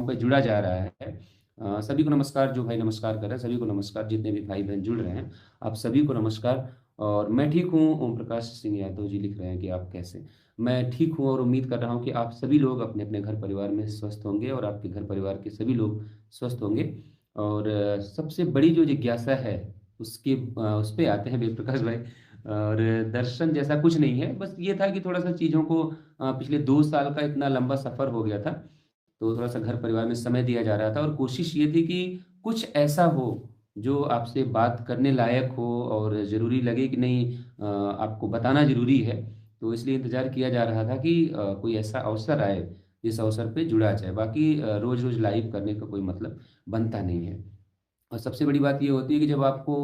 पे जुड़ा जा रहा है। सभी को नमस्कार, जो भाई नमस्कार कर रहे हैं सभी को नमस्कार, जितने भी भाई बहन जुड़ रहे हैं आप सभी को नमस्कार। और मैं ठीक हूँ। ओम प्रकाश सिंह यादव जी लिख रहे हैं कि आप कैसे। मैं ठीक हूँ और उम्मीद कर रहा हूँ कि आप सभी लोग अपने अपने घर परिवार में स्वस्थ होंगे और आपके घर परिवार के सभी लोग स्वस्थ होंगे। और सबसे बड़ी जो जिज्ञासा है उस पे आते हैं वेद प्रकाश भाई। और दर्शन जैसा कुछ नहीं है, बस ये था कि थोड़ा सा चीज़ों को पिछले 2 साल का इतना लंबा सफ़र हो गया था, तो थोड़ा सा घर परिवार में समय दिया जा रहा था और कोशिश ये थी कि कुछ ऐसा हो जो आपसे बात करने लायक हो और ज़रूरी लगे कि नहीं, आपको बताना ज़रूरी है। तो इसलिए इंतज़ार किया जा रहा था कि कोई ऐसा अवसर आए जिस अवसर पे जुड़ा जाए। बाकी रोज़-रोज़ लाइव करने का कोई मतलब बनता नहीं है। और सबसे बड़ी बात ये होती है कि जब आपको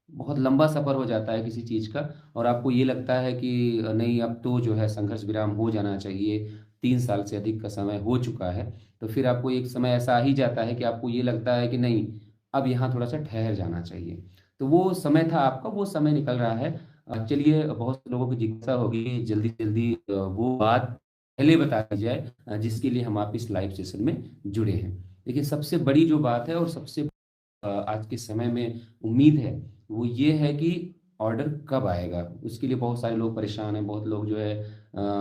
बहुत लंबा सफ़र हो जाता है किसी चीज़ का और आपको ये लगता है कि नहीं, अब तो जो है संघर्ष विराम हो जाना चाहिए, 3 साल से अधिक का समय हो चुका है, तो फिर आपको एक समय ऐसा आ ही जाता है कि आपको ये लगता है कि नहीं, अब यहाँ थोड़ा-सा ठहर जाना चाहिए। तो वो समय था आपका, वो समय निकल रहा है। चलिए, बहुत से लोगों की जिज्ञासा होगी, जल्दी-जल्दी वो बात पहले बता दी जाए जिसके लिए हम आप इस लाइव सेशन में जुड़े हैं। देखिए, सबसे बड़ी जो बात है और सबसे आज के समय में उम्मीद है, वो ये है कि ऑर्डर कब आएगा? उसके लिए बहुत सारे लोग परेशान हैं, बहुत लोग जो है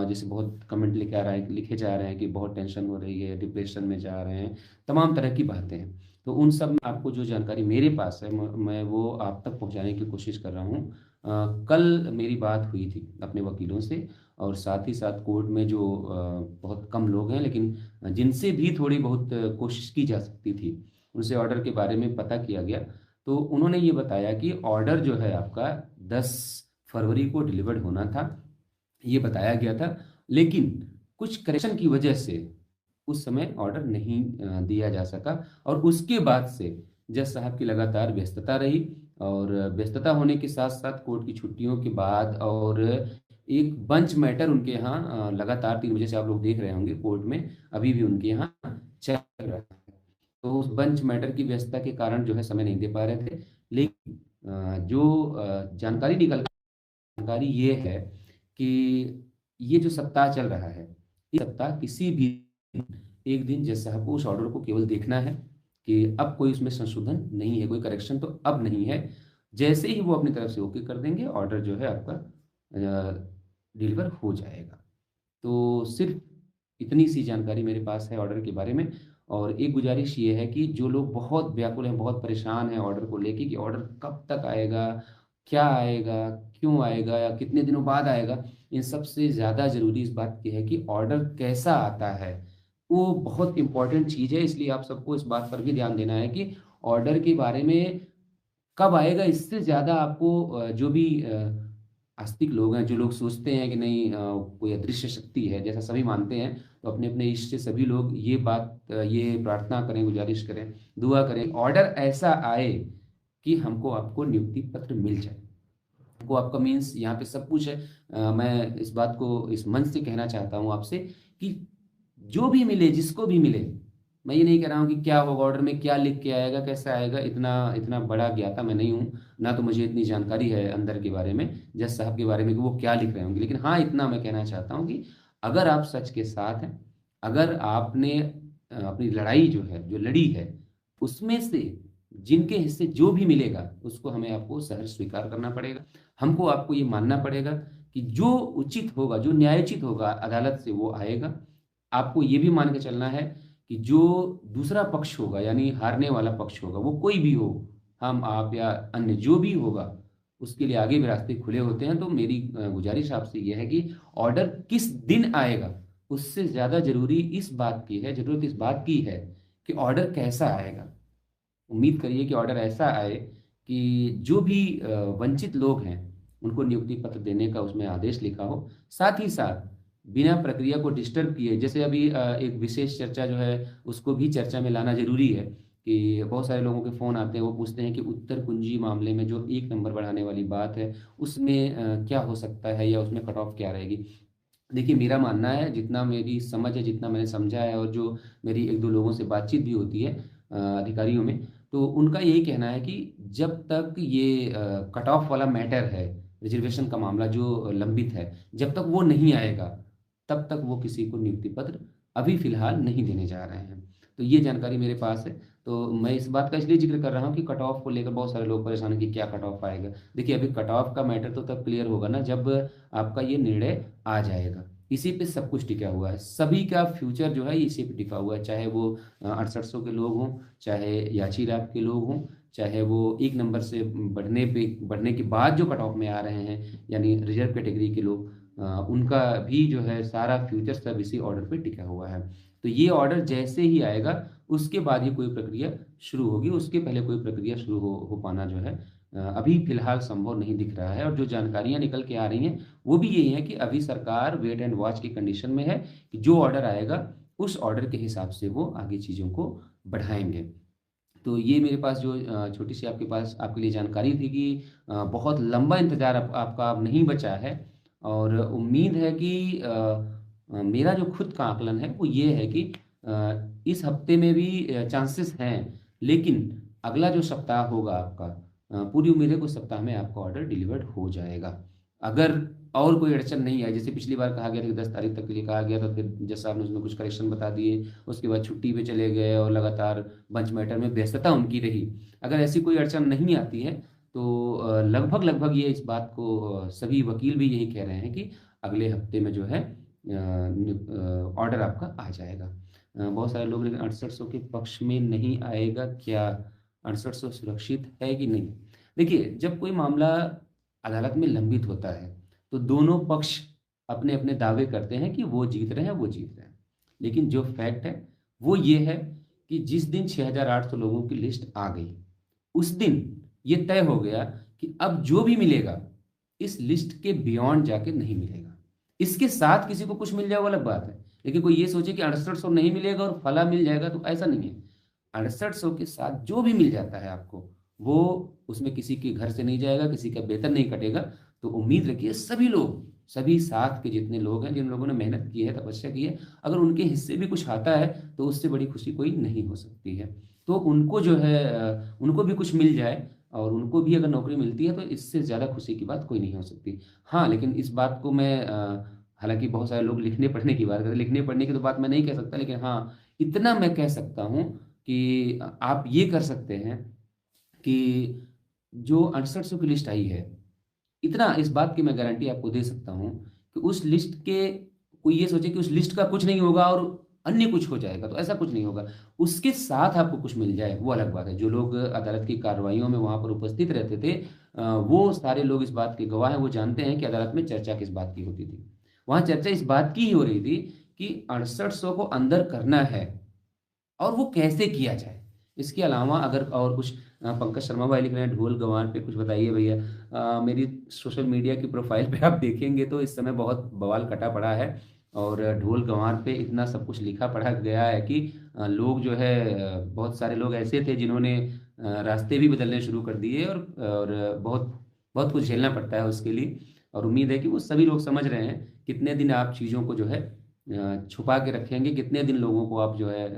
जैसे बहुत कमेंट लिखे जा रहे हैं कि बहुत टेंशन हो रही है, डिप्रेशन में जा रहे हैं, तमाम तरह की बातें हैं। तो उन सब में आपको जो जानकारी मेरे पास है, मैं वो आप तक पहुँचाने की कोशिश कर रहा हूँ। कल मेरी बात हुई थी अपने वकीलों से और साथ ही साथ कोर्ट में जो बहुत कम लोग हैं, लेकिन जिनसे भी थोड़ी बहुत कोशिश की जा सकती थी, उनसे ऑर्डर के बारे में पता किया गया। तो उन्होंने ये बताया कि ऑर्डर जो है आपका 10 फरवरी को डिलीवर्ड होना था, ये बताया गया था। लेकिन कुछ करेक्शन की वजह से उस समय ऑर्डर नहीं दिया जा सका और उसके बाद से जज साहब की लगातार व्यस्तता रही और व्यस्तता होने के साथ-साथ कोर्ट की छुट्टियों के बाद और एक बंच मैटर उनके यहाँ लगातार 3 बजे से आप लोग देख रहे होंगे कोर्ट में, अभी भी उनके यहाँ चल रहा है। तो उस बंच मैटर की व्यस्तता के कारण जो है समय नहीं दे पा रहे थे। लेकिन जो जानकारी ये है कि ये जो सप्ताह चल रहा है, इस सप्ताह किसी भी एक दिन जज साहब को उस ऑर्डर को केवल देखना है कि अब कोई उसमें संशोधन नहीं है, कोई करेक्शन तो अब नहीं है। जैसे ही वो अपनी तरफ से ओके कर देंगे, ऑर्डर जो है आपका डिलीवर हो जाएगा। तो सिर्फ़ इतनी सी जानकारी मेरे पास है ऑर्डर के बारे में। और एक गुज़ारिश ये है कि जो लोग बहुत व्याकुल हैं, बहुत परेशान हैं ऑर्डर को लेके कि ऑर्डर कब तक आएगा, क्या आएगा, क्यों आएगा या कितने दिनों बाद आएगा, इन सब से ज़्यादा ज़रूरी इस बात की है कि ऑर्डर कैसा आता है। वो बहुत इम्पोर्टेंट चीज़ है, इसलिए आप सबको इस बात पर भी ध्यान देना है कि ऑर्डर के बारे में कब आएगा, इससे ज़्यादा आपको जो भी आस्तिक लोग हैं, जो लोग सोचते हैं कि नहीं, कोई अदृश्य शक्ति है, जैसा सभी मानते हैं, तो अपने-अपने इष्ट से सभी लोग ये बात ये प्रार्थना करें, गुज़ारिश करें, दुआ करें, ऑर्डर ऐसा आए कि हमको आपको नियुक्ति पत्र मिल जाए। वो आपका मीन्स यहाँ पे सब कुछ है। मैं इस बात को इस मंच से कहना चाहता हूँ आपसे कि जो भी मिले, जिसको भी मिले, मैं ये नहीं कह रहा हूँ कि क्या होगा ऑर्डर में, क्या लिख के आएगा, कैसा आएगा, इतना इतना बड़ा ज्ञाता मैं नहीं हूँ, ना तो मुझे इतनी जानकारी है अंदर के बारे में, जज साहब के बारे में कि वो क्या लिख रहे होंगे। लेकिन हाँ, इतना मैं कहना चाहता हूँ कि अगर आप सच के साथ हैं, अगर आपने अपनी लड़ाई जो है, जो लड़ी है, उसमें से जिनके हिस्से जो भी मिलेगा, उसको हमें आपको सहर्ष स्वीकार करना पड़ेगा। हमको आपको ये मानना पड़ेगा कि जो उचित होगा, जो न्यायोचित होगा अदालत से वो आएगा। आपको ये भी मान के चलना है कि जो दूसरा पक्ष होगा यानी हारने वाला पक्ष होगा, वो कोई भी हो, हम, आप या अन्य जो भी होगा, उसके लिए आगे भी रास्ते खुले होते हैं। तो मेरी गुज़ारिश आपसे ये है कि ऑर्डर किस दिन आएगा, उससे ज़्यादा ज़रूरी इस बात की है, ज़रूरत इस बात की है कि ऑर्डर कैसा आएगा। उम्मीद करिए कि ऑर्डर ऐसा आए कि जो भी वंचित लोग हैं, उनको नियुक्ति पत्र देने का उसमें आदेश लिखा हो। साथ ही साथ बिना प्रक्रिया को डिस्टर्ब किए, जैसे अभी एक विशेष चर्चा जो है, उसको भी चर्चा में लाना ज़रूरी है कि बहुत सारे लोगों के फ़ोन आते हैं, वो पूछते हैं कि उत्तर कुंजी मामले में जो 1 नंबर बढ़ाने वाली बात है, उसमें क्या हो सकता है या उसमें कट ऑफ क्या रहेगी? देखिए, मेरा मानना है, जितना मेरी समझ है, जितना मैंने समझा है और जो मेरी 1-2 लोगों से बातचीत भी होती है अधिकारियों में, तो उनका यही कहना है कि जब तक ये कट ऑफ वाला मैटर है, रिज़र्वेशन का मामला जो लंबित है, जब तक वो नहीं आएगा, तब तक वो किसी को नियुक्ति पत्र अभी फ़िलहाल नहीं देने जा रहे हैं। तो ये जानकारी मेरे पास है। तो मैं इस बात का इसलिए जिक्र कर रहा हूँ कि कट ऑफ को लेकर बहुत सारे लोग परेशान हैं कि क्या कट ऑफ आएगा। देखिए, अभी कट ऑफ का मैटर तो तब क्लियर होगा ना जब आपका ये निर्णय आ जाएगा। इसी पे सब कुछ टिका हुआ है, सभी का फ्यूचर जो है इसी पे टिका हुआ है, चाहे वो 6800 के लोग हों, चाहे याची रैप के लोग हों, चाहे वो एक नंबर से बढ़ने के बाद जो कट ऑफ में आ रहे हैं यानी रिजर्व कैटेगरी के लोग, उनका भी जो है सारा फ्यूचर सब इसी ऑर्डर पे टिका हुआ है। तो ये ऑर्डर जैसे ही आएगा उसके बाद ही कोई प्रक्रिया शुरू होगी, उसके पहले कोई प्रक्रिया शुरू हो पाना जो है अभी फिलहाल संभव नहीं दिख रहा है। और जो जानकारियां निकल के आ रही हैं वो भी यही है कि अभी सरकार वेट एंड वॉच की कंडीशन में है कि जो ऑर्डर आएगा उस ऑर्डर के हिसाब से वो आगे चीज़ों को बढ़ाएंगे। तो ये मेरे पास जो छोटी सी आपके लिए जानकारी थी कि बहुत लंबा इंतज़ार आपका अब नहीं बचा है। और उम्मीद है कि मेरा जो खुद का आकलन है वो ये है कि इस हफ्ते में भी चांसेस हैं, लेकिन अगला जो सप्ताह होगा आपका, पूरी उम्मीद है कुछ सप्ताह में आपका ऑर्डर डिलीवर्ड हो जाएगा। अगर और कोई अड़चन नहीं है, जैसे पिछली बार कहा गया था कि 10 तारीख तक के लिए कहा गया था, फिर जज साहब ने उसमें कुछ करेक्शन बता दिए, उसके बाद छुट्टी पे चले गए और लगातार बंच मैटर में व्यस्तता उनकी रही। अगर ऐसी कोई अड़चन नहीं आती है तो लगभग लगभग ये इस बात को सभी वकील भी यही कह रहे हैं कि अगले हफ्ते में जो है ऑर्डर आपका आ जाएगा। बहुत सारे लोग, लेकिन 6800 के पक्ष में नहीं आएगा क्या? 6800 सुरक्षित है कि नहीं? देखिए, जब कोई मामला अदालत में लंबित होता है तो दोनों पक्ष अपने अपने दावे करते हैं कि वो जीत रहे हैं, वो जीत रहे हैं। लेकिन जो फैक्ट है वो ये है कि जिस दिन 6800 लोगों की लिस्ट आ गई उस दिन ये तय हो गया कि अब जो भी मिलेगा इस लिस्ट के बियॉन्ड जाके नहीं मिलेगा। इसके साथ किसी को कुछ मिल जाए वो अलग बात है, लेकिन कोई ये सोचे कि 6800 नहीं मिलेगा और फला मिल जाएगा, तो ऐसा नहीं है। 6800 के साथ जो भी मिल जाता है आपको, वो उसमें किसी के घर से नहीं जाएगा, किसी का वेतन नहीं कटेगा। तो उम्मीद रखिए सभी लोग, सभी साथ के जितने लोग हैं, जिन लोगों ने मेहनत की है, तपस्या की है, अगर उनके हिस्से भी कुछ आता है तो उससे बड़ी खुशी कोई नहीं हो सकती है। तो उनको जो है उनको भी कुछ मिल जाए और उनको भी अगर नौकरी मिलती है तो इससे ज़्यादा खुशी की बात कोई नहीं हो सकती। हाँ, लेकिन इस बात को मैं हालांकि बहुत सारे लोग लिखने पढ़ने की बात करते हैं, लिखने पढ़ने की तो बात मैं नहीं कह सकता, लेकिन हाँ इतना मैं कह सकता हूँ कि आप ये कर सकते हैं कि जो 6800 की लिस्ट आई है, इतना इस बात की मैं गारंटी आपको दे सकता हूँ कि उस लिस्ट के, कोई ये सोचे कि उस लिस्ट का कुछ नहीं होगा और अन्य कुछ हो जाएगा, तो ऐसा कुछ नहीं होगा। उसके साथ आपको कुछ मिल जाए वो अलग बात है। जो लोग अदालत की कार्रवाइयों में वहां पर उपस्थित रहते थे, वो सारे लोग इस बात के गवाह हैं, वो जानते हैं कि अदालत में चर्चा किस बात की होती थी। वहां चर्चा इस बात की ही हो रही थी कि 6800 को अंदर करना है और वो कैसे किया जाए। इसके अलावा अगर और कुछ, पंकज शर्मा भाई लिख रहे हैं ढोल गंवार पे कुछ बताइए भैया। मेरी सोशल मीडिया की प्रोफाइल पे आप देखेंगे तो इस समय बहुत बवाल कटा पड़ा है और ढोल गंवार पे इतना सब कुछ लिखा पढ़ा गया है कि लोग जो है, बहुत सारे लोग ऐसे थे जिन्होंने रास्ते भी बदलने शुरू कर दिए और बहुत बहुत कुछ झेलना पड़ता है उसके लिए। और उम्मीद है कि वो सभी लोग समझ रहे हैं कितने दिन आप चीज़ों को जो है छुपा के रखेंगे, कितने दिन लोगों को आप जो है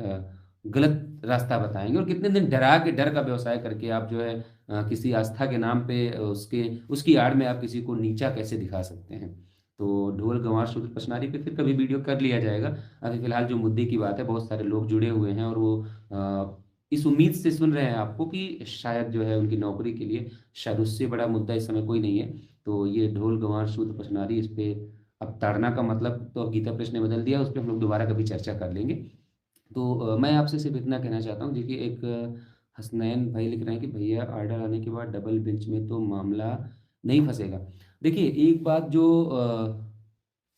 गलत रास्ता बताएंगे, और कितने दिन डरा के, डर का व्यवसाय करके आप जो है किसी आस्था के नाम पे उसके उसकी आड़ में आप किसी को नीचा कैसे दिखा सकते हैं। तो ढोल गंवार शूद्र पशनारी पे फिर कभी वीडियो कर लिया जाएगा। अभी फिलहाल जो मुद्दे की बात है, बहुत सारे लोग जुड़े हुए हैं और वो इस उम्मीद से सुन रहे हैं आपको कि शायद जो है उनकी नौकरी के लिए, शायद उससे बड़ा मुद्दा इस समय कोई नहीं है। तो ये ढोल गंवार शूद्र पशनारी, इस पे अब ताड़ना का मतलब तो अब गीता प्रेस ने बदल दिया, उस पर हम लोग दोबारा कभी चर्चा कर लेंगे। तो मैं आपसे सिर्फ इतना कहना चाहता हूँ। देखिए, एक हसनैन भाई लिख रहे हैं कि भैया ऑर्डर आने के बाद डबल बेंच में तो मामला नहीं फंसेगा। देखिए, एक बात जो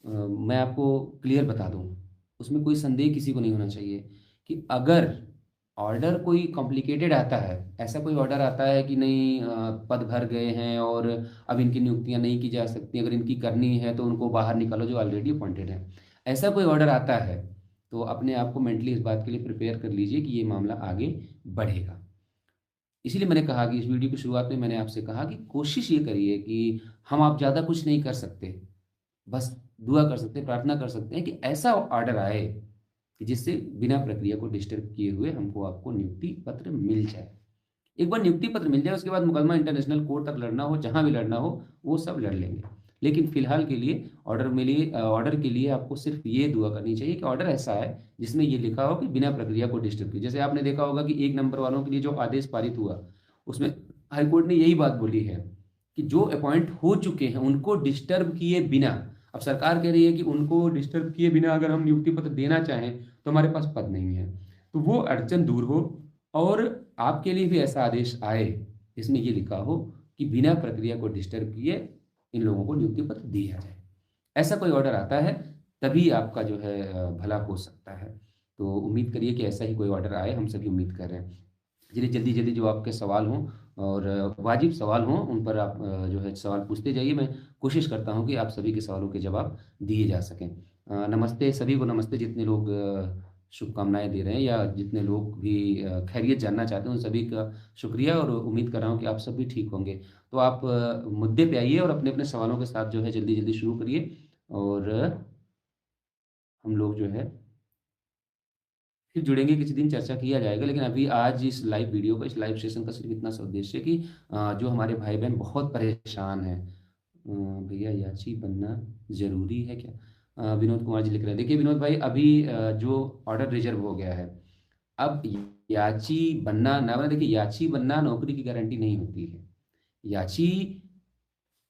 मैं आपको क्लियर बता दूं, उसमें कोई संदेह किसी को नहीं होना चाहिए कि अगर ऑर्डर कोई कॉम्प्लिकेटेड आता है, ऐसा कोई ऑर्डर आता है कि नहीं पद भर गए हैं और अब इनकी नियुक्तियां नहीं की जा सकती, अगर इनकी करनी है तो उनको बाहर निकालो जो ऑलरेडी अपॉइंटेड है, ऐसा कोई ऑर्डर आता है तो अपने आप को मेंटली इस बात के लिए प्रिपेयर कर लीजिए कि ये मामला आगे बढ़ेगा। इसीलिए मैंने कहा कि इस वीडियो की शुरुआत में मैंने आपसे कहा कि कोशिश ये करिए कि हम आप ज़्यादा कुछ नहीं कर सकते, बस दुआ कर सकते हैं, प्रार्थना कर सकते हैं कि ऐसा ऑर्डर आए कि जिससे बिना प्रक्रिया को डिस्टर्ब किए हुए हमको आपको नियुक्ति पत्र मिल जाए। एक बार नियुक्ति पत्र मिल जाए उसके बाद मुकदमा इंटरनेशनल कोर्ट तक लड़ना हो, जहां भी लड़ना हो, वो सब लड़ लेंगे। लेकिन फिलहाल के लिए ऑर्डर के लिए आपको सिर्फ ये दुआ करनी चाहिए कि ऑर्डर ऐसा है जिसमें ये लिखा हो कि बिना प्रक्रिया को डिस्टर्ब किए। जैसे आपने देखा होगा कि 1 नंबर वालों के लिए जो आदेश पारित हुआ, उसमें हाईकोर्ट ने यही बात बोली है कि जो अपॉइंट हो चुके हैं उनको डिस्टर्ब किए बिना, अब सरकार कह रही है कि उनको डिस्टर्ब किए बिना अगर हम नियुक्ति पत्र देना चाहें तो हमारे पास पद नहीं है, तो वो अड़चन दूर हो और आपके लिए भी ऐसा आदेश आए जिसमें ये लिखा हो कि बिना प्रक्रिया को डिस्टर्ब किए इन लोगों को नियुक्ति पत्र दिया जाए। ऐसा कोई ऑर्डर आता है तभी आपका जो है भला हो सकता है। तो उम्मीद करिए कि ऐसा ही कोई ऑर्डर आए, हम सभी उम्मीद कर रहे हैं। चलिए जल्दी जल्दी जो आपके सवाल हों और वाजिब सवाल हों उन पर आप जो है सवाल पूछते जाइए। मैं कोशिश करता हूं कि आप सभी के सवालों के जवाब दिए जा सकें। नमस्ते सभी को, नमस्ते जितने लोग शुभकामनाएं दे रहे हैं या जितने लोग भी खैरियत जानना चाहते हैं उन सभी का शुक्रिया और उम्मीद कर रहा हूं कि आप सब भी ठीक होंगे। तो आप मुद्दे पे आइए और अपने अपने सवालों के साथ जो है जल्दी जल्दी शुरू करिए और हम लोग जो है फिर जुड़ेंगे, किसी दिन चर्चा किया जाएगा। लेकिन अभी आज इस लाइव वीडियो का, इस लाइव सेशन का सिर्फ इतना सा उद्देश्य है कि जो हमारे भाई बहन बहुत परेशान हैं, भैया याची बनना जरूरी है क्या? विनोद कुमार जी लिख रहे हैं। देखिए विनोद भाई, अभी जो ऑर्डर रिजर्व हो गया है, अब याची बनना ना बना, देखिए याची बनना नौकरी की गारंटी नहीं होती है। याची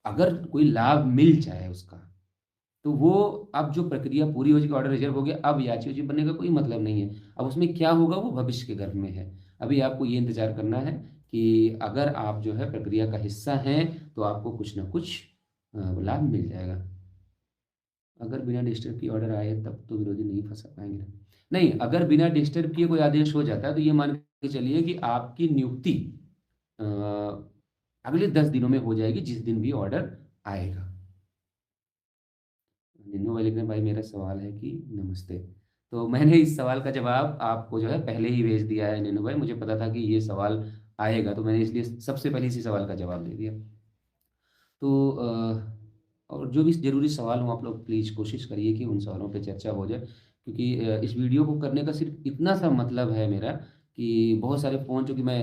अगर कोई लाभ मिल जाए उसका, तो वो अब जो प्रक्रिया पूरी हो चुकी, ऑर्डर रिजर्व हो गया, अब याची वाची बनने का कोई मतलब नहीं है। अब उसमें क्या होगा वो भविष्य के गर्भ में है। अभी आपको ये इंतजार करना है कि अगर आप जो है प्रक्रिया का हिस्सा हैं तो आपको कुछ ना कुछ लाभ मिल जाएगा। अगर बिना डिस्टर्ब किए ऑर्डर आए तब तो विरोधी नहीं फंसा पाएंगे ना। नहीं, अगर बिना डिस्टर्ब किए कोई आदेश हो जाता है तो ये मान के चलिए कि आपकी नियुक्ति अ, अगले 10 दिनों में हो जाएगी, जिस दिन भी ऑर्डर आएगा। निन्नू भाई लिख रहे हैं, भाई मेरा सवाल है कि नमस्ते। तो मैंने इस सवाल का जवाब आपको जो है पहले ही भेज दिया है निन्नू भाई, मुझे पता था कि ये सवाल आएगा तो मैंने इसलिए सबसे पहले इसी सवाल का जवाब दे दिया। तो और जो भी ज़रूरी सवाल हो आप लोग प्लीज़ कोशिश करिए कि उन सवालों पे चर्चा हो जाए, क्योंकि इस वीडियो को करने का सिर्फ इतना सा मतलब है मेरा कि बहुत सारे फ़ोन, चूँकि मैं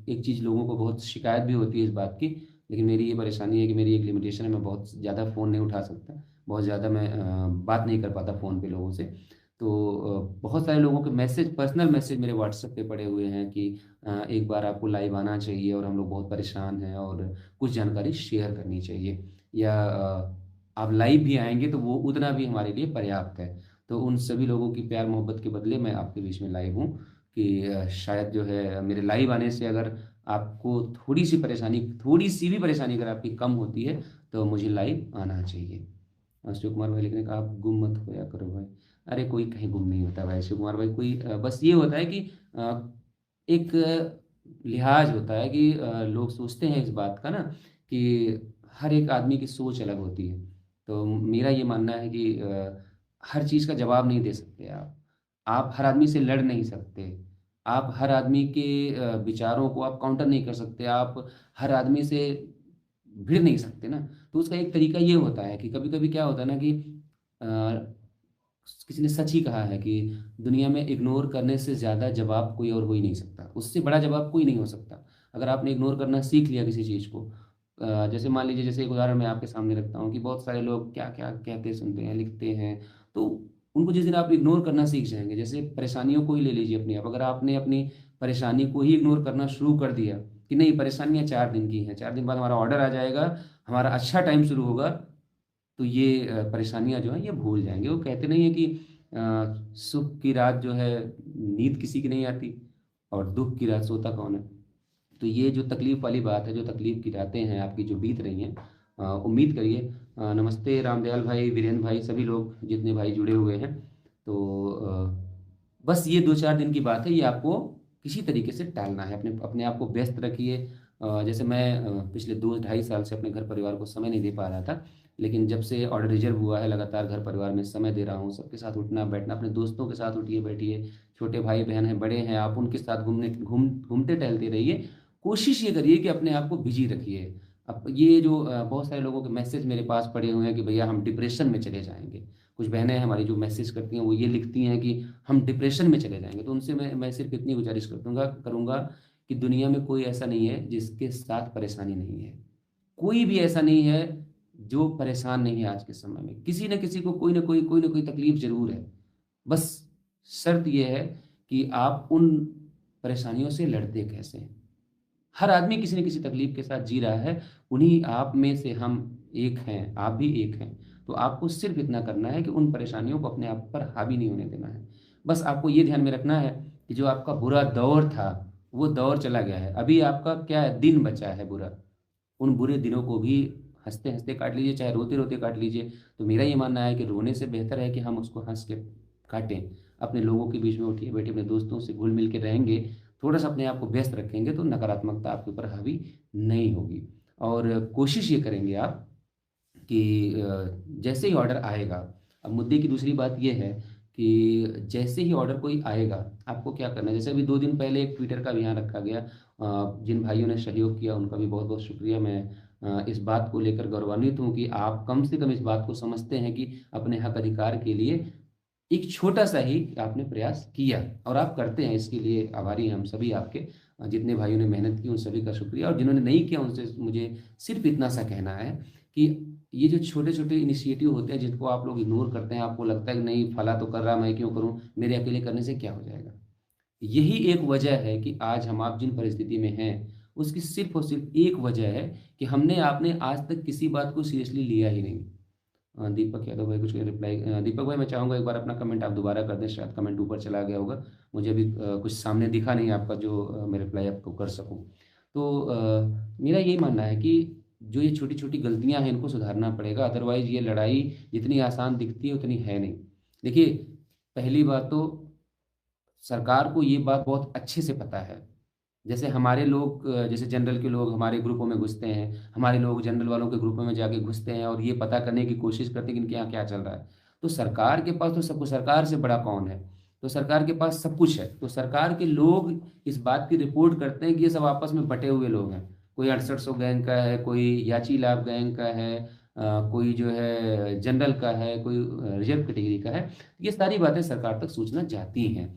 एक चीज़, लोगों को बहुत शिकायत भी होती है इस बात की, लेकिन मेरी ये परेशानी है कि मेरी एक लिमिटेशन है, मैं बहुत ज़्यादा फ़ोन नहीं उठा सकता, बहुत ज़्यादा मैं बात नहीं कर पाता फ़ोन पे लोगों से। तो बहुत सारे लोगों के मैसेज, पर्सनल मैसेज मेरे व्हाट्सएप पे पड़े हुए हैं कि एक बार आपको लाइव आना चाहिए और हम लोग बहुत परेशान हैं और कुछ जानकारी शेयर करनी चाहिए, या आप लाइव भी आएँगे तो वो उतना भी हमारे लिए पर्याप्त है। तो उन सभी लोगों की प्यार मोहब्बत के बदले मैं आपके बीच में लाइव हूँ कि शायद जो है मेरे लाइव आने से अगर आपको थोड़ी-सी परेशानी, थोड़ी-सी भी परेशानी अगर आपकी कम होती है, तो मुझे लाइव आना चाहिए। शिव कुमार भाई लिख रहे हैं कि आप गुम मत होया करो भाई। अरे कोई कहीं गुम नहीं होता भाई शिव कुमार भाई, कोई बस ये होता है कि एक लिहाज होता है कि लोग सोचते हैं इस बात का ना कि हर एक आदमी की सोच अलग होती है। तो मेरा ये मानना है कि हर चीज़ का जवाब नहीं दे सकते आप। आप हर आदमी से लड़ नहीं सकते। आप हर आदमी के विचारों को आप काउंटर नहीं कर सकते। आप हर आदमी से भिड़ नहीं सकते ना। तो उसका एक तरीका ये होता है कि कभी-कभी क्या होता है ना कि अ, किसी ने सच ही कहा है कि दुनिया में इग्नोर करने से ज़्यादा जवाब कोई और हो ही नहीं सकता। उससे बड़ा जवाब कोई नहीं हो सकता। अगर आपने इग्नोर करना सीख लिया किसी चीज़ को, जैसे मान लीजिए, जैसे एक उदाहरण मैं आपके सामने रखता हूँ कि बहुत सारे लोग क्या-क्या कहते सुनते हैं, लिखते हैं, तो उनको जिस दिन आप इग्नोर करना सीख जाएँगे, जैसे परेशानियों को ही ले लीजिए अपनी आप, अगर आपने अपनी परेशानी को ही इग्नोर करना शुरू कर दिया कि नहीं परेशानियाँ 4 दिन की हैं, 4 दिन बाद हमारा ऑर्डर आ जाएगा, हमारा अच्छा टाइम शुरू होगा, तो ये परेशानियाँ जो हैं ये भूल जाएँगे। वो कहते नहीं है कि सुख की रात जो है नींद किसी की नहीं आती और दुःख की रात सोता कौन है। तो ये जो तकलीफ़ वाली बात है, जो तकलीफ़ की रातें हैं आपकी जो बीत रही हैं, उम्मीद करिए, नमस्ते रामदयाल भाई, वीरेंद्र भाई, सभी लोग जितने भाई जुड़े हुए हैं। तो बस ये 2-4 दिन की बात है, ये आपको किसी तरीके से टालना है, अपने अपने आप को व्यस्त रखिए। जैसे मैं पिछले 2 ढाई साल से अपने घर परिवार को समय नहीं दे पा रहा था, लेकिन जब से ऑर्डर रिज़र्व हुआ है, लगातार घर परिवार में समय दे रहा हूँ, सबके साथ उठना-बैठना, अपने दोस्तों के साथ उठिए-बैठिए, छोटे भाई-बहन हैं, बड़े हैं, आप उनके साथ घूमते-टहलते रहिए। कोशिश ये करिए कि अपने आप को बिज़ी रखिए। अब ये जो बहुत सारे लोगों के मैसेज मेरे पास पड़े हुए हैं कि भैया हम डिप्रेशन में चले जाएँगे। कुछ बहनें हैं हमारी जो मैसेज करती हैं, वो ये लिखती हैं कि हम डिप्रेशन में चले जाएँगे। तो उनसे मैं सिर्फ़ इतनी गुज़ारिश करूँगा कि दुनिया में कोई ऐसा नहीं है जिसके साथ परेशानी नहीं है। कोई भी ऐसा नहीं है जो परेशान नहीं है आज के समय में। किसी न किसी को कोई न कोई तकलीफ ज़रूर है। बस शर्त ये है कि आप उन परेशानियों से लड़ते कैसे हैं। हर आदमी किसी न किसी तकलीफ के साथ जी रहा है, उन्हीं आप में से हम एक हैं, आप भी एक हैं। तो आपको सिर्फ़ इतना करना है कि उन परेशानियों को अपने आप पर हावी नहीं होने देना है। बस आपको ये ध्यान में रखना है कि जो आपका बुरा दौर था, वो दौर चला गया है। अभी आपका क्या है, दिन बचा है बुरा। उन बुरे दिनों को भी हँसते-हँसते काट लीजिए, चाहे रोते-रोते काट लीजिए। तो मेरा ये मानना है कि रोने से बेहतर है कि हम उसको हँस के काटें। अपने लोगों के बीच में उठिए-बैठिए, अपने दोस्तों से घुल-मिल के रहेंगे, थोड़ा-सा अपने आप को व्यस्त रखेंगे तो नकारात्मकता आपके ऊपर हावी नहीं होगी। और कोशिश ये करेंगे आप कि जैसे ही ऑर्डर आएगा, अब मुद्दे की दूसरी बात ये है कि जैसे ही ऑर्डर कोई आएगा, आपको क्या करना है, जैसे अभी 2 दिन पहले एक ट्विटर का अभियान रखा गया, जिन भाइयों ने सहयोग किया उनका भी बहुत-बहुत शुक्रिया। मैं इस बात को लेकर गौरवान्वित हूँ कि आप कम से कम इस बात को समझते हैं कि अपने हक अधिकार के लिए एक छोटा-सा ही आपने प्रयास किया और आप करते हैं, इसके लिए आभारी हैं हम सभी आपके। जितने भाइयों ने मेहनत की उन सभी का शुक्रिया, और जिन्होंने नहीं किया उनसे मुझे सिर्फ़ इतना सा कहना है कि ये जो छोटे-छोटे इनिशिएटिव होते हैं जिनको आप लोग इग्नोर करते हैं, आपको लगता है कि नहीं फला तो कर रहा, मैं क्यों करूँ? मेरे अकेले करने से क्या हो जाएगा? यही एक वजह है कि आज हम आप जिन परिस्थिति में हैं, उसकी सिर्फ़ और सिर्फ़ एक वजह है कि हमने आपने आज तक किसी बात को सीरियसली लिया ही नहीं। दीपक यादव भाई कुछ रिप्लाई, दीपक भाई मैं चाहूँगा एक बार अपना कमेंट आप दोबारा कर दें, शायद कमेंट ऊपर चला गया होगा। मुझे अभी कुछ सामने दिखा नहीं आपका जो मैं रिप्लाई आपको कर सकूँ। तो मेरा यही मानना है कि जो ये छोटी-छोटी गलतियाँ हैं इनको सुधारना पड़ेगा, अदरवाइज़ ये लड़ाई जितनी आसान दिखती है उतनी है नहीं। देखिए, पहली बात तो सरकार को ये बात बहुत अच्छे से पता है। जैसे हमारे लोग जैसे जनरल के लोग हमारे ग्रुपों में घुसते हैं, हमारे लोग जनरल वालों के ग्रुपों में जाके घुसते हैं और ये पता करने की कोशिश करते हैं कि इनके यहाँ क्या चल रहा है। तो सरकार के पास तो सब कुछ, सरकार से बड़ा कौन है? तो सरकार के पास सब कुछ है। तो सरकार के लोग इस बात की रिपोर्ट करते हैं कि ये सब आपस में बँटे हुए लोग हैं। कोई 6800 गैंग का है, कोई याची लाभ गैंग का है, कोई जो है जनरल का है, कोई रिज़र्व कैटेगरी का है। ये सारी बातें सरकार तक सूचना जाती हैं।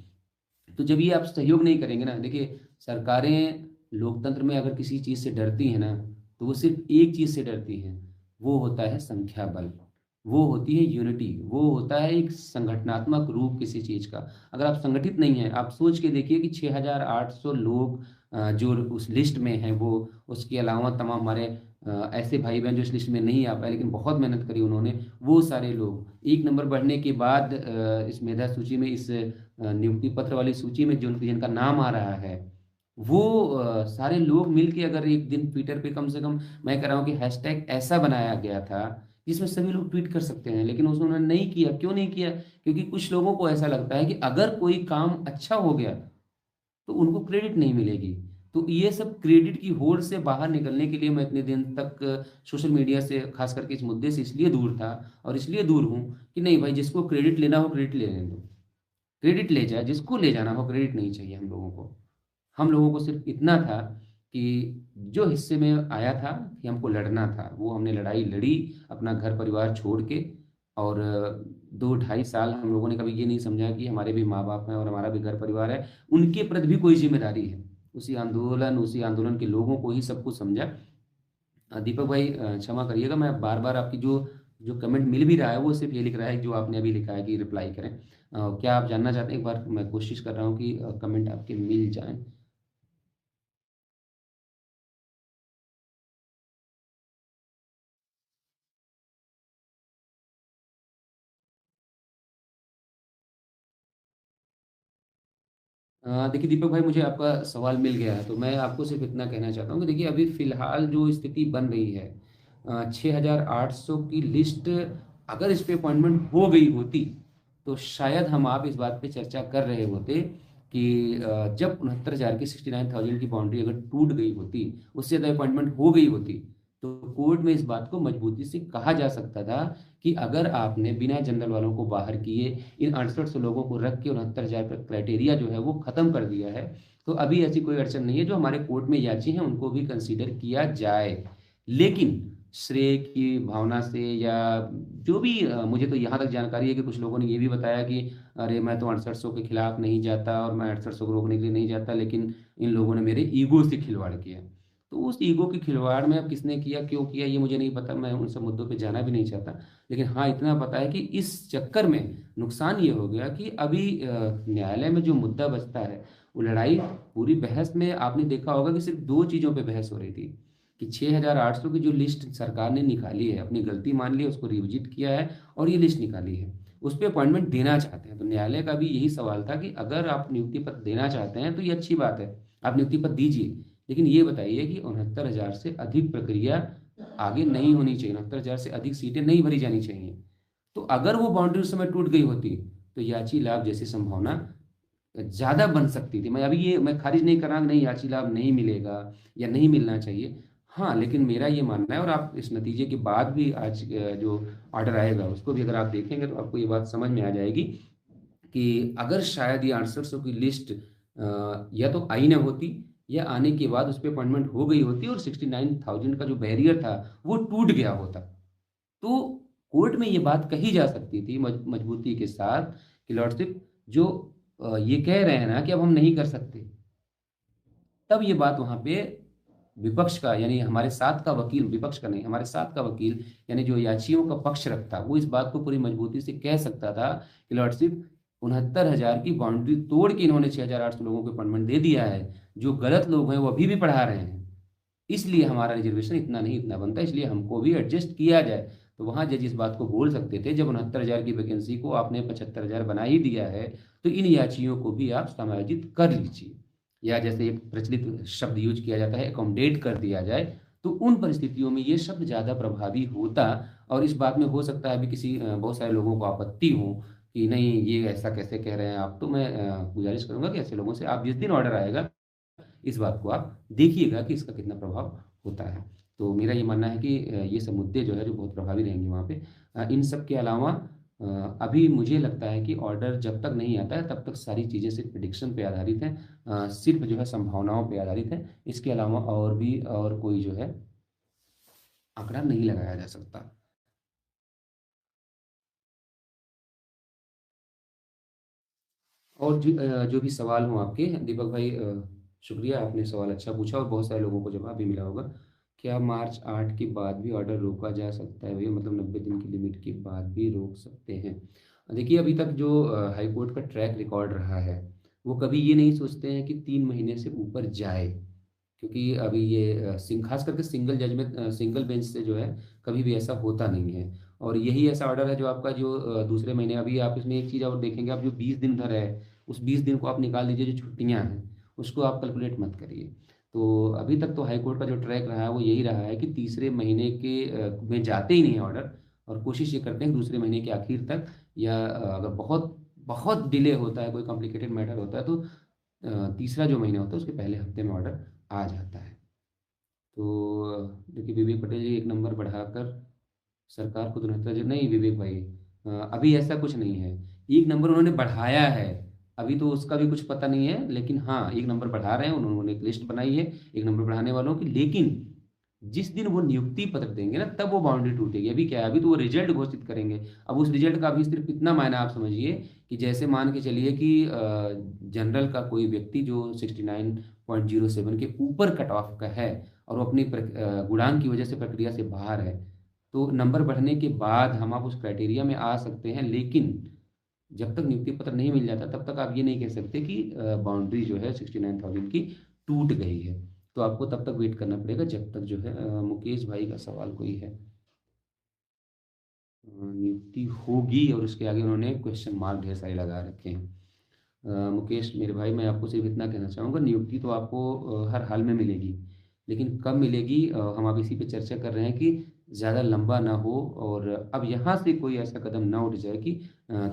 तो जब ये आप सहयोग नहीं करेंगे ना, देखिए सरकारें लोकतंत्र में अगर किसी चीज़ से डरती हैं ना, तो वो सिर्फ़ एक चीज़ से डरती हैं, वो होता है संख्या बल, वो होती है यूनिटी, वो होता है एक संगठनात्मक रूप किसी चीज़ का। अगर आप संगठित नहीं हैं, आप सोच के देखिए कि 6800 लोग जो उस लिस्ट में हैं वो, उसके अलावा तमाम हमारे ऐसे भाई-बहन जो इस लिस्ट में नहीं आ पाए लेकिन बहुत मेहनत करी उन्होंने, वो सारे लोग 1 नंबर बढ़ने के बाद इस मेधा सूची में, इस नियुक्ति पत्र वाली सूची में जो जिनका नाम आ रहा है, वो सारे लोग मिल के अगर एक दिन ट्विटर पे कम से कम, मैं कह रहा हूँ कि हैशटैग ऐसा बनाया गया था, जिसमें सभी लोग ट्वीट कर सकते हैं, लेकिन उसने उन्होंने नहीं किया। क्यों नहीं किया? क्योंकि कुछ लोगों को ऐसा लगता है कि अगर कोई काम अच्छा हो गया, तो उनको क्रेडिट नहीं मिलेगी। तो ये सब क्रेडिट की होड़ से बाहर निकलने के लिए मैं इतने दिन तक सोशल मीडिया से ख़ास करके इस मुद्दे से इसलिए दूर था और इसलिए दूर हूँ कि नहीं भाई, जिसको क्रेडिट लेना हो क्रेडिट ले लेने दो। क्रेडिट ले जाए, जिसको ले जाना हो, क्रेडिट नहीं चाहिए हम लोगों को। हम लोगों को सिर्फ़ इतना था कि जो हिस्से में आया था कि हमको लड़ना था, वो हमने लड़ाई लड़ी, अपना घर-परिवार छोड़ के। और 2 ढाई साल हम लोगों ने कभी ये नहीं समझा कि हमारे भी माँ-बाप हैं और हमारा भी घर-परिवार है, उनके प्रति भी कोई ज़िम्मेदारी है। उसी आंदोलन के लोगों को ही सब कुछ समझा। दीपक भाई क्षमा करिएगा, मैं बार-बार आपकी जो जो कमेंट मिल भी रहा है, वो सिर्फ़ ये लिख रहा है जो आपने अभी लिखा है कि रिप्लाई करें। क्या आप जानना चाहते हैं? एक बार मैं कोशिश कर रहा हूँ कि कमेंट आपके मिल जाएँ। देखिए दीपक भाई, मुझे आपका सवाल मिल गया है, तो मैं आपको सिर्फ़ इतना कहना चाहता हूँ कि देखिए अभी फ़िलहाल जो स्थिति बन रही है, 6800 की लिस्ट, अगर इस पे अपॉइंटमेंट हो गई होती, तो शायद हम आप इस बात पे चर्चा कर रहे होते कि जब 69,000 की 69,000 की बाउंड्री अगर टूट गई होती, उससे ज़्यादा अपॉइंटमेंट हो गई होती, तो कोर्ट में इस बात को मजबूती से कहा जा सकता था कि अगर आपने बिना जनरल वालों को बाहर किए इन 6800 लोगों को रख के 69,000 का क्राइटेरिया जो है वो ख़त्म कर दिया है, तो अभी ऐसी कोई अड़चन नहीं है, जो हमारे कोर्ट में याची हैं उनको भी कंसीडर किया जाए। लेकिन श्रेय की भावना से या जो भी मुझे तो यहाँ तक जानकारी है कि कुछ लोगों ने ये भी बताया कि अरे मैं तो 6800 के खिलाफ नहीं जाता और मैं 6800 को रोकने के लिए नहीं जाता, लेकिन इन लोगों ने मेरे ईगो से खिलवाड़ किया। तो उस ईगो के खिलवाड़ में अब किसने किया, क्यों किया, ये मुझे नहीं पता, मैं उन सब मुद्दों पे जाना भी नहीं चाहता। लेकिन हाँ, इतना पता है कि इस चक्कर में नुकसान ये हो गया कि अभी न्यायालय में जो मुद्दा बचता है, वो लड़ाई पूरी बहस में आपने देखा होगा कि सिर्फ 2 चीज़ों पे बहस हो रही थी कि 6,800 की जो लिस्ट सरकार ने निकाली है, अपनी गलती मान ली है, उसको रिविज़िट किया है और ये लिस्ट निकाली है, उस पे अपॉइंटमेंट देना चाहते हैं। तो न्यायालय का भी यही सवाल था कि अगर आप नियुक्ति पत्र देना चाहते हैं तो ये अच्छी बात है, आप नियुक्ति पत्र दीजिए। लेकिन ये बताइए कि 69,000 से अधिक प्रक्रिया आगे नहीं होनी चाहिए, 69,000 से अधिक सीटें नहीं भरी जानी चाहिए। तो अगर वो बाउंड्री उस समय टूट गई होती, तो याची लाभ जैसी संभावना ज़्यादा बन सकती थी। मैं खारिज नहीं कर रहा कि नहीं याची लाभ नहीं मिलेगा या नहीं मिलना चाहिए। हाँ, लेकिन मेरा ये मानना है और आप इस नतीजे के बाद भी आज जो ऑर्डर आएगा उसको भी अगर आप देखेंगे तो आपको ये बात समझ में आ जाएगी कि अगर शायद ये 6800 की लिस्ट या तो आई ना होती या आने के बाद उस पे अपॉइंटमेंट हो गई होती और 69,000 का जो बैरियर था वो टूट गया होता। तो कोर्ट में ये बात कही जा सकती थी मजबूती के साथ कि लॉर्डशिप जो ये कह रहे हैं ना कि अब हम नहीं कर सकते, तब ये बात वहाँ पे विपक्ष का यानी हमारे साथ का वकील, विपक्ष का नहीं, हमारे साथ का वकील यानी जो याचियों का पक्ष रखता, वो इस बात को पूरी मजबूती से कह सकता था कि लॉर्डशिप 69,000 की बाउंड्री तोड़ के इन्होंने 6,800 लोगों को अपॉइंटमेंट दे दिया है। जो गलत लोग हैं वो अभी भी पढ़ा रहे हैं। इसलिए हमारा रिजर्वेशन इतना नहीं इतना बनता, इसलिए हमको भी एडजस्ट किया जाए। तो वहाँ जज इस बात को बोल सकते थे, जब 69,000 की वैकेंसी को आपने 75,000 बना ही दिया है, तो इन याचियों को भी आप समायोजित कर लीजिए। या जैसे एक प्रचलित शब्द यूज किया जाता है, अकोमोडेट कर दिया जाए, तो उन परिस्थितियों में ये शब्द ज़्यादा प्रभावी होता। और इस बात में हो सकता है अभी बहुत सारे लोगों को आपत्ति हो कि नहीं ये ऐसा कैसे कह रहे हैं आप, तो मैं गुजारिश करूंगा कि ऐसे लोगों से आप जिस दिन ऑर्डर आएगा इस बात को आप देखिएगा कि इसका कितना प्रभाव होता है। तो मेरा ये मानना है कि ये सब मुद्दे जो है जो बहुत प्रभावी रहेंगे वहाँ पे। इन सब के अलावा अभी मुझे लगता है कि ऑर्डर जब तक नहीं आता है तब तक सारी चीज़ें सिर्फ प्रिडिक्शन पे आधारित हैं, सिर्फ जो है संभावनाओं पे आधारित है। इसके अलावा और भी और कोई जो है आंकड़ा नहीं लगाया जा सकता। और जो भी सवाल हों आपके दीपक भाई, शुक्रिया, आपने सवाल अच्छा पूछा और बहुत सारे लोगों को जवाब भी मिला होगा। क्या मार्च 8 के बाद भी ऑर्डर रोका जा सकता है भैया, मतलब 90 दिन की लिमिट के बाद भी रोक सकते हैं? देखिए, अभी तक जो हाई कोर्ट का ट्रैक रिकॉर्ड रहा है, वो कभी ये नहीं सोचते हैं कि 3 महीने से ऊपर जाए, क्योंकि अभी ये खास करके सिंगल जज में सिंगल बेंच से जो है कभी भी ऐसा होता नहीं है। और यही ऐसा ऑर्डर है जो आपका जो दूसरे महीने, अभी आप इसमें एक चीज़ और देखेंगे, आप जो 20 दिन उधर है उस 20 दिन को आप निकाल दीजिए, जो छुट्टियां हैं उसको आप कैलकुलेट मत करिए। तो अभी तक तो हाई कोर्ट का जो ट्रैक रहा है वो यही रहा है कि तीसरे महीने के में जाते ही नहीं है ऑर्डर, और कोशिश ये करते हैं कि दूसरे महीने के आखिर तक, या अगर बहुत बहुत डिले होता है, कोई कॉम्प्लिकेटेड मैटर होता है, तो तीसरा जो महीना होता है उसके पहले हफ्ते में ऑर्डर आ जाता है। तो देखिए, विवेक पटेल जी, 1 नंबर बढ़ाकर सरकार को तो नहीं विवेक भाई, अभी ऐसा कुछ नहीं है। 1 नंबर उन्होंने बढ़ाया है, अभी तो उसका भी कुछ पता नहीं है, लेकिन हाँ 1 नंबर बढ़ा रहे हैं, उन्होंने एक लिस्ट बनाई है 1 नंबर बढ़ाने वालों की। लेकिन जिस दिन वो नियुक्ति पत्र देंगे ना, तब वो बाउंड्री टूटेगी। अभी क्या है, अभी तो वो रिजल्ट घोषित करेंगे। अब उस रिजल्ट का अभी सिर्फ इतना मायना आप समझिए कि जैसे मान के चलिए कि जनरल का कोई व्यक्ति जो 69.07 के ऊपर कट ऑफ का है और वो अपनी गुणांक की वजह से प्रक्रिया से बाहर है, तो नंबर बढ़ने के बाद हम आप उस क्राइटेरिया में आ सकते हैं। लेकिन जब तक नियुक्ति पत्र नहीं मिल जाता तब तक आप ये नहीं कह सकते कि बाउंड्री जो है 69,000 की टूट गई है। तो आपको तब तक वेट करना पड़ेगा जब तक जो है मुकेश भाई का सवाल कोई है, नियुक्ति होगी और उसके आगे उन्होंने क्वेश्चन मार्क ढेर सारे लगा रखे हैं। मुकेश मेरे भाई, मैं आपको सिर्फ इतना कहना चाहूँगा, नियुक्ति तो आपको हर हाल में मिलेगी, लेकिन कब मिलेगी हम आप इसी पे चर्चा कर रहे हैं कि ज़्यादा लंबा ना हो और अब यहाँ से कोई ऐसा कदम ना उठ जाए कि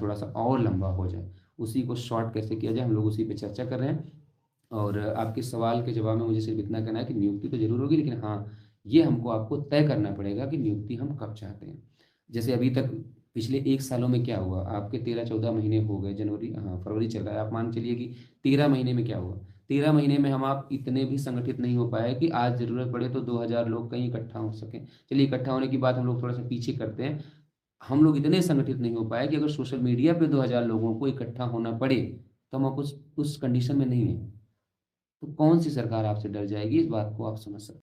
थोड़ा सा और लंबा हो जाए। उसी को शॉर्ट कैसे किया जाए, हम लोग उसी पे चर्चा कर रहे हैं। और आपके सवाल के जवाब में मुझे सिर्फ इतना कहना है कि नियुक्ति तो ज़रूर होगी, लेकिन हाँ, ये हमको आपको तय करना पड़ेगा कि नियुक्ति हम कब चाहते हैं। जैसे अभी तक पिछले 1 सालों में क्या हुआ, आपके 13-14 महीने हो गए, जनवरी, हाँ फरवरी चल रहा है, आप मान चलिए कि 13 महीने में क्या हुआ। 13 महीने में हम आप इतने भी संगठित नहीं हो पाए कि आज ज़रूरत पड़े तो 2,000 लोग कहीं इकट्ठा हो सकें। चलिए, इकट्ठा होने की बात हम लोग थोड़ा सा पीछे करते हैं। हम लोग इतने संगठित नहीं हो पाए कि अगर सोशल मीडिया पे 2,000 लोगों को इकट्ठा होना पड़े, तो हम आप उस कंडीशन में नहीं हैं। तो कौन सी सरकार आपसे डर जाएगी, इस बात को आप समझ सकते हैं।